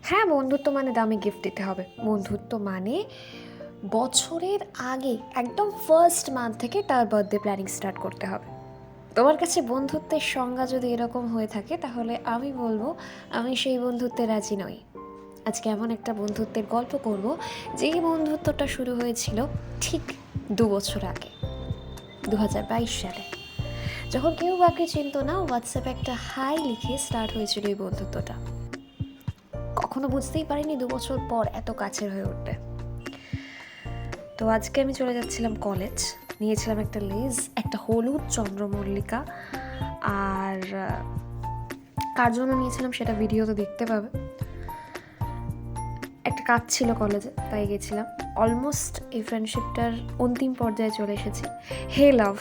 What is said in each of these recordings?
হ্যাঁ, বন্ধুত্ব মানে দামি গিফট দিতে হবে। বন্ধুত্ব মানে বছরের আগে একদম ফার্স্ট মান্থ থেকে তার বার্থডে প্ল্যানিং স্টার্ট করতে হবে। তোমার কাছে বন্ধুত্বের সংজ্ঞা যদি এরকম হয়ে থাকে তাহলে আমি বলবো আমি সেই বন্ধুত্বে রাজি নই। আজকে এমন একটা বন্ধুত্বের গল্প করব যেই বন্ধুত্বটা শুরু হয়েছিল ঠিক 2 বছর আগে, 2022 সালে। যখন কেউ কাউকে চিনত না, হোয়াটসঅ্যাপে একটা হাই লিখে স্টার্ট হয়েছিল এই বন্ধুত্বটা। কখনো বুঝতেই পারিনি 2 বছর পর এত কাছের হয়ে উঠবে। তো আজকে আমি চলে যাচ্ছিলাম কলেজ, নিয়েছিলাম একটা লেজ, একটা হলুদ চন্দ্রমল্লিকা, আর কার জন্য নিয়েছিলাম সেটা ভিডিওতে দেখতে পাবে। একটা কাজ ছিল কলেজে, তাই গেছিলাম। অলমোস্ট এই ফ্রেন্ডশিপটার অন্তিম পর্যায়ে চলে এসেছি। Hey love,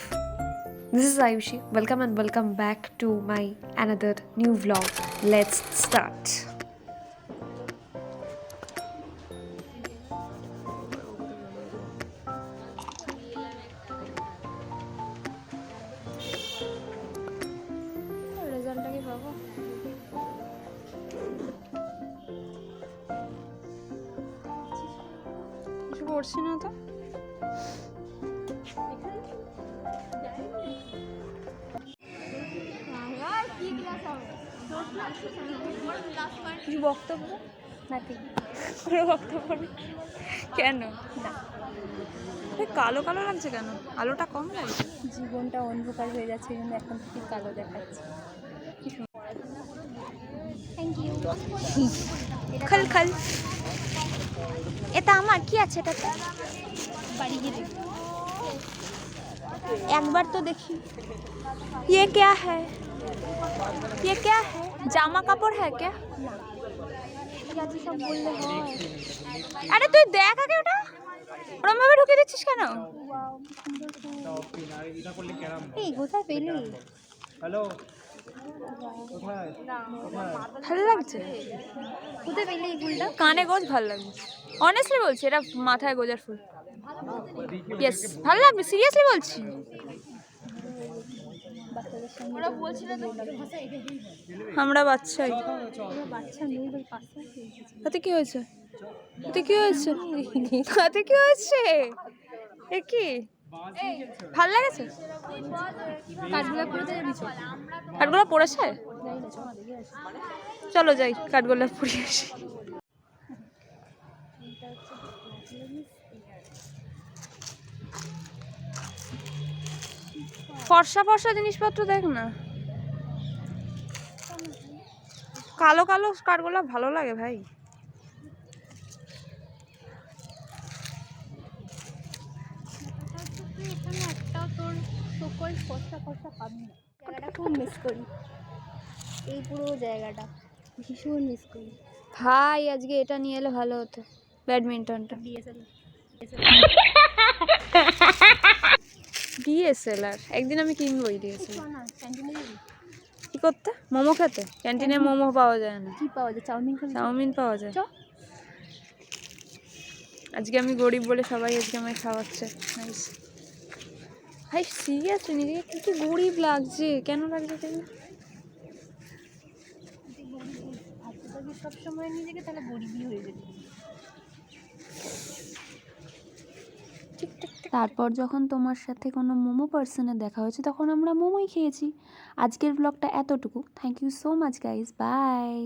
this is Ayushi. Welcome and welcome back to my another new vlog. Let's start. রেজাল্টটা কি পাবো? কিছু করছি না তো। কিছু বক্তব্য নাকি কোনো বক্তব্য নেই। কেন না, কালো কালো লাগছে কেন? আলোটা কম লাগছে? জীবনটা অন্ধকার হয়ে যাচ্ছে কিন্তু এখন থেকে কালো দেখাচ্ছে। Thank you. খাল খাল, এটা আমার কি আছে এটাতে? বাড়ি গিয়ে দেখি। একবার তো দেখি। ये क्या है? ये क्या है? জামা কাপড় है क्या? ঠিক আছে, সব বললে হয়। আরে তুই দেখ আগে ওটা, ওরম ভাবে ঢুকে দিচ্ছিস কেন? ওয়াও, কি সুন্দর ফুল। এই কোথায় পেলি? হ্যালো, কোথায়? ভালো লাগছে? কোথায় পেলি এই ফুলটা? কানে গোজ ভালো লাগছে, অনেস্টলি বলছি, এটা মাথায় গোজার ফুল। ইয়েস, ভালো লাগবে, সিরিয়াসলি বলছি। বাচ্চাদের সঙ্গে ওরা বলছিল তো আমরা বাচ্চাই। ওরা বাচ্চা নেই বল পাশে তাতে কি হয়েছে? তাতে কি হয়েছে? তাতে কি হয়েছে? এ কি ভাল লাগেছে? কাঠগুলো পড়তে যাবি চল। কাঠগুলো পড়েছে? যাই না, চল দেখে আসি। চলো যাই, কাঠগোলা পড়ে আসি। ফর্সা ফর্সা জিনিসপত্র দেখ না, কালো কালো কাঠগোলা ভালো লাগে ভাই। এখানে একটাও তোর সকল ফর্সা ফর্সা পাবি না। জায়গাটা খুব মিস করি, এই পুরো জায়গাটা ভীষণ মিস করি। ভাই আজকে এটা নিয়ে এলে ভালো হতো, ব্যাডমিন্টনটা। ডিএসএলআর একদিন আমি কিনবই ডিএসএলআর। না, ক্যান্টিনে যাবি? কি করতে? মোমো খেতে? ক্যান্টিনে মোমো পাওয়া যায় না। কি পাওয়া যায়? চাউমিন খাবি? চাউমিন পাওয়া যায়। চ। আজকে আমি গরিব বলে সবাই আজকে আমায় খাওয়াচ্ছে। নাইস ভাই, সিরিয়াসলি নিজেকে কি কি গরিব লাগছে, কেন লাগছে তাই? সব সময় নিজেকে, তাহলে গরিবই হয়ে যাবে। তারপর যখন তোমার সাথে কোনো মোমো পার্সনের দেখা হয়েছে তখন আমরা মোমোই খেয়েছি। আজকের ব্লগটা এতটুকু। Thank you so much guys, by.